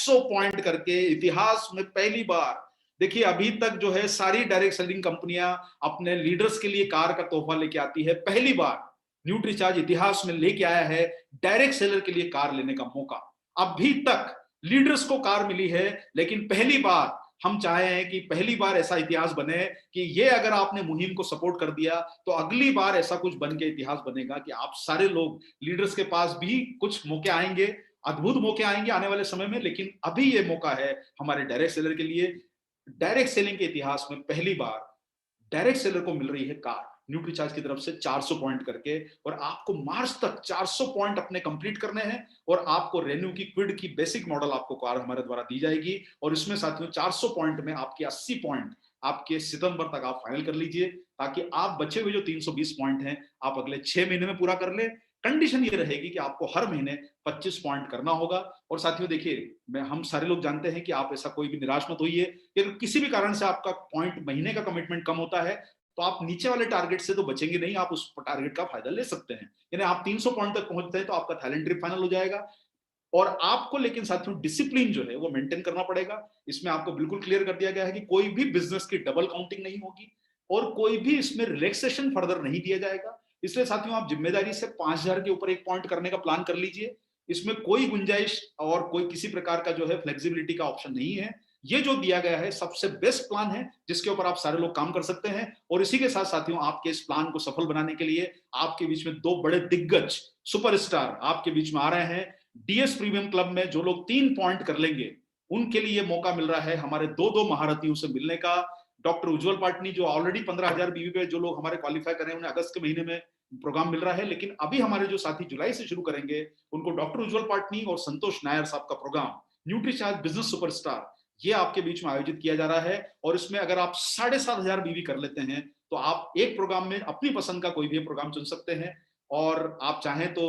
400 point करके इतिहास में पहली बार। देखिए अभी तक जो है सारी डायरेक्ट सेलिंग कंपनियां अपने लीडर्स के लिए कार का तोहफा लेके आती है, पहली बार न्यूट्रीचार्ज इतिहास में लेके आया है डायरेक्ट सेलर के लिए कार लेने का मौका। अभी तक लीडर्स को कार मिली है, लेकिन पहली बार हम चाहे हैं कि पहली बार ऐसा इतिहास बने कि ये अगर आपने मुहिम को सपोर्ट कर दिया तो अगली बार ऐसा कुछ बन के इतिहास बनेगा कि आप सारे लोग लीडर्स के पास भी कुछ मौके आएंगे, अद्भुत मौके आएंगे आने वाले समय में। लेकिन अभी ये मौका है हमारे डायरेक्ट सेलर के लिए। डायरेक्ट सेलिंग के इतिहास में पहली बार डायरेक्ट सेलर को मिल रही है कार न्यूट्रीचार्ज की तरफ से 400 पॉइंट करके, और आपको मार्च तक 400 पॉइंट अपने कंप्लीट करने हैं और आपको रेन्यू की क्विड की बेसिक मॉडल आपको कार हमारे द्वारा दी जाएगी। और इसमें साथियों 400 पॉइंट में आपके 80 पॉइंट आपके सितंबर तक आप फाइनल कर लीजिए, ताकि आप बचे हुए जो 320 पॉइंट हैं आप अगले 6 महीने में पूरा कर ले। कंडीशन ये रहेगी कि आपको हर महीने 25 पॉइंट करना होगा। और साथियों देखिए, मैं हम सारे लोग जानते हैं कि आप ऐसा कोई भी निराश मत होइए कि अगर किसी भी कारण से आपका पॉइंट महीने का कमिटमेंट कम होता है तो आप नीचे वाले टारगेट से तो बचेंगे नहीं, आप उस टारगेट का फायदा ले सकते हैं। यानी आप 300 पॉइंट तक पहुंचते हैं तो आपका थाईलैंड ट्रिप फाइनल हो जाएगा। और आपको लेकिन साथियों डिसिप्लिन जो है वो मेंटेन करना पड़ेगा। इसमें आपको बिल्कुल क्लियर कर दिया गया है कि कोई भी बिजनेस की डबल काउंटिंग नहीं होगी और कोई भी इसमें रिलैक्सेशन फर्दर नहीं दिया जाएगा। इसलिए साथियों आप जिम्मेदारी से 5000 के ऊपर एक पॉइंट करने का प्लान कर लीजिए। इसमें कोई गुंजाइश और कोई किसी प्रकार का जो है फ्लेक्सिबिलिटी का ऑप्शन नहीं है। ये जो दिया गया है सबसे बेस्ट प्लान है जिसके ऊपर आप सारे लोग काम कर सकते हैं। और इसी के साथ साथियों आपके इस प्लान को सफल बनाने के लिए आपके बीच में दो बड़े दिग्गज सुपरस्टार आपके बीच में आ रहे हैं। डीएस प्रीमियम क्लब में जो लोग 3 पॉइंट कर लेंगे उनके लिए मौका मिल रहा है हमारे दो दो महारथियों से मिलने का। डॉक्टर उज्जवल पाटनी जो ऑलरेडी 15,000 बीवी पे जो लोग हमारे क्वालिफाई कर रहे हैं उन्हें अगस्त के महीने में प्रोग्राम मिल रहा है, लेकिन अभी हमारे जो साथी जुलाई से शुरू करेंगे उनको डॉक्टर उज्जवल पाटनी और संतोष नायर साहब का प्रोग्राम न्यूट्रीचार्ज बिजनेस सुपरस्टार ये आपके बीच में आयोजित किया जा रहा है। और इसमें अगर आप 7,500 बीवी कर लेते हैं तो आप एक प्रोग्राम में अपनी पसंद का कोई भी प्रोग्राम चुन सकते हैं। और आप चाहें तो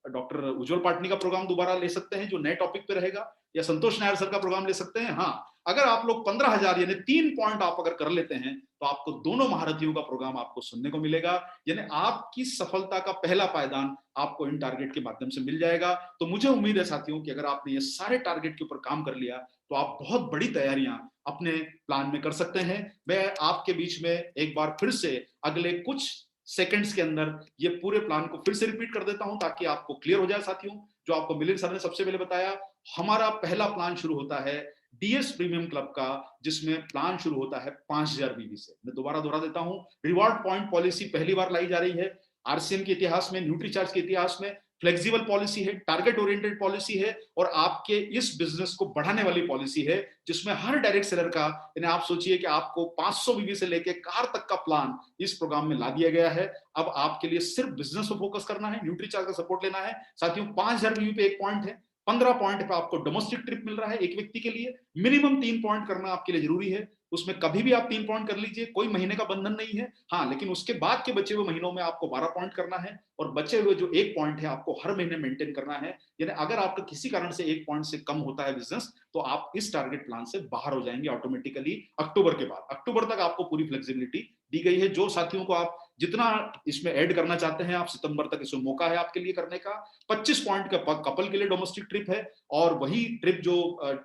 डॉक्टर उज्जवल पाटनी का प्रोग्राम दोबारा ले सकते हैं जो नए टॉपिक पे रहेगा, या संतोष नायर सर का प्रोग्राम ले सकते हैं। हाँ, अगर आप लोग 15,000 यानी 3 पॉइंट आप अगर कर लेते हैं तो आपको दोनों महारथियों का प्रोग्राम आपको सुनने को मिलेगा। यानी आपकी सफलता का पहला पायदान आपको इन टारगेट के माध्यम से मिल जाएगा। तो मुझे उम्मीद है साथियों कि अगर आपने ये सारे टारगेट के ऊपर काम कर लिया तो आप बहुत बड़ी तैयारियां अपने प्लान में कर सकते हैं। मैं आपके बीच में एक बार फिर से अगले कुछ सेकंड्स के अंदर ये पूरे प्लान को फिर से रिपीट कर देता हूं ताकि आपको क्लियर हो जाए साथियों। जो आपको मिलिंद सर ने सबसे पहले बताया, हमारा पहला प्लान शुरू होता है डीएस प्रीमियम क्लब का, जिसमें प्लान शुरू होता है 5,000 बीवी से। मैं दोबारा दोहरा देता हूं, रिवॉर्ड पॉइंट पॉलिसी पहली बार लाई जा रही है आरसीएम के इतिहास में, न्यूट्रीचार्ज के इतिहास में। फ्लेक्सिबल पॉलिसी है, टारगेट ओरिएंटेड पॉलिसी है और आपके इस बिजनेस को बढ़ाने वाली पॉलिसी है, जिसमें हर डायरेक्ट सेलर का, यानी आप सोचिए कि आपको 500 बीवी से लेके कार तक का प्लान इस प्रोग्राम में ला दिया गया है। अब आपके लिए सिर्फ बिजनेस पर फोकस करना है, न्यूट्रीचार्ज का सपोर्ट लेना है साथियों। 5,000 बीवी पे एक पॉइंट है, 15 पॉइंट पे आपको डोमेस्टिक ट्रिप मिल रहा है एक व्यक्ति के लिए। मिनिमम 3 पॉइंट करना आपके लिए जरूरी है, उसमें कभी भी आप 3 पॉइंट कर लीजिए, कोई महीने का बंधन नहीं है। हाँ, लेकिन उसके बाद के बचे हुए महीनों में आपको 12 पॉइंट करना है और बचे हुए जो एक पॉइंट है आपको हर महीने मेंटेन करना है। यानी अगर आपका किसी कारण से एक पॉइंट से कम होता है बिजनेस तो आप इस टारगेट प्लान से बाहर हो जाएंगे ऑटोमेटिकली अक्टूबर के बाद। अक्टूबर तक आपको पूरी फ्लेक्सिबिलिटी दी गई है। जो साथियों को आप जितना इसमें ऐड करना चाहते हैं आप सितंबर तक इसमें मौका है आपके लिए करने का। 25 पॉइंट का कपल के लिए डोमेस्टिक ट्रिप है और वही ट्रिप जो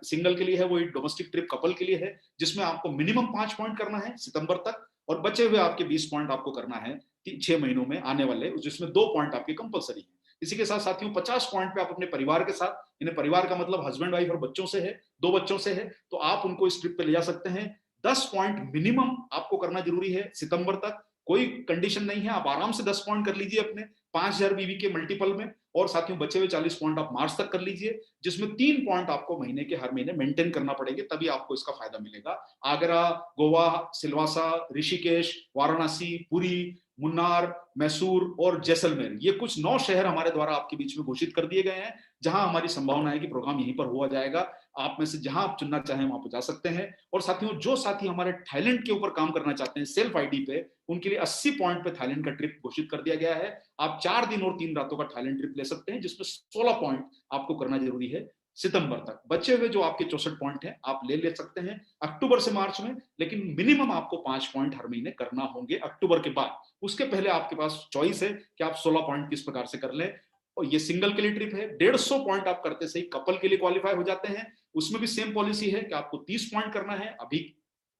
सिंगल के लिए है वही डोमेस्टिक ट्रिप कपल के लिए है, जिसमें आपको मिनिमम 5 पॉइंट करना है सितंबर तक और बचे हुए आपके 20 पॉइंट आपको करना है 6 महीनों में आने वाले, जिसमें 2 पॉइंट आपके कंपलसरी है। इसी के साथ साथियों 50 पॉइंट पे आप अपने परिवार के साथ, इन्हें परिवार का मतलब हस्बैंड वाइफ और बच्चों से है, 2 बच्चों से है, तो आप उनको इस ट्रिप पे ले जा सकते हैं। 10 पॉइंट मिनिमम आपको करना जरूरी है सितंबर तक, कोई कंडीशन नहीं है, आप आराम से 10 पॉइंट कर लीजिए अपने 5,000 बीवी के मल्टीपल में। और साथियों बचे हुए 40 पॉइंट आप मार्च तक कर लीजिए, जिसमें 3 पॉइंट आपको महीने के हर महीने मेंटेन करना पड़ेंगे, तभी आपको इसका फायदा मिलेगा। आगरा, गोवा, सिलवासा, ऋषिकेश, वाराणसी, पुरी, मुन्नार, मैसूर और जैसलमेर, ये कुछ 9 शहर हमारे द्वारा आपके बीच में घोषित कर दिए गए हैं जहां हमारी संभावना है कि प्रोग्राम यहीं पर हुआ जाएगा। आप में से जहां आप चुनना चाहें वहां पर जा सकते हैं। और साथियों जो साथी हमारे थाईलैंड के ऊपर काम करना चाहते हैं सेल्फ आईडी पे, उनके लिए 80 पॉइंट पे थाईलैंड का ट्रिप घोषित कर दिया गया है। आप 4 दिन और 3 रातों का थाईलैंड ट्रिप ले सकते हैं, जिसमें 16 पॉइंट आपको करना जरूरी है सितंबर तक। बचे हुए जो आपके 64 पॉइंट हैं आप ले सकते हैं अक्टूबर से मार्च में, लेकिन मिनिमम आपको 5 पॉइंट हर महीने करना होंगे अक्टूबर के बाद। उसके पहले आपके पास चॉइस है कि आप 16 पॉइंट किस प्रकार से कर लें। और ये सिंगल के लिए ट्रिप है, 150 पॉइंट आप करते सही कपल के लिए क्वालिफाई हो जाते हैं। उसमें भी सेम पॉलिसी है कि आपको 30 पॉइंट करना है अभी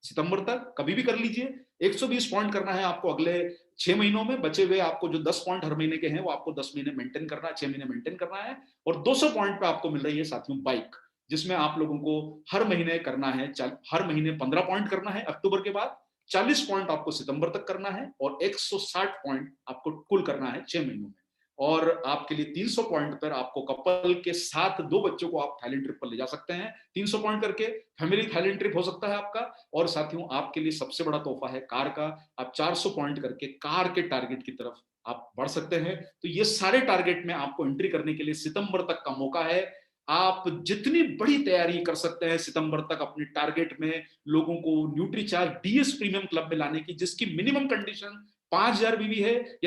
सितंबर तक, कभी भी कर लीजिए। 120 पॉइंट करना है आपको अगले 6 महीनों में, बचे हुए आपको जो 10 पॉइंट हर महीने के हैं वो आपको 10 महीने मेंटेन करना है, 6 महीने मेंटेन करना है। और 200 पॉइंट पे आपको मिल रही है साथियों बाइक, जिसमें आप लोगों को हर महीने करना है, हर महीने 15 पॉइंट करना है अक्टूबर के बाद, 40 पॉइंट आपको सितंबर तक करना है और 160 पॉइंट आपको कुल करना है 6 महीनों में। और आपके लिए 300 पॉइंट पर आपको कपल के साथ 2 बच्चों को आप थाईलैंड ट्रिप पर ले जा सकते हैं, 300 पॉइंट करके फैमिली थाईलैंड ट्रिप हो सकता है आपका। और साथियों आपके लिए सबसे बड़ा तोहफा है कार का, आप 400 पॉइंट करके कार के टारगेट की तरफ आप बढ़ सकते हैं। तो ये सारे टारगेट में आपको एंट्री करने के लिए सितंबर तक का मौका है। आप जितनी बड़ी तैयारी कर सकते हैं सितंबर तक अपने टारगेट में लोगों को न्यूट्रीचार्ज डीएस प्रीमियम क्लब में लाने की, जिसकी मिनिमम कंडीशन 5000 बीवी है।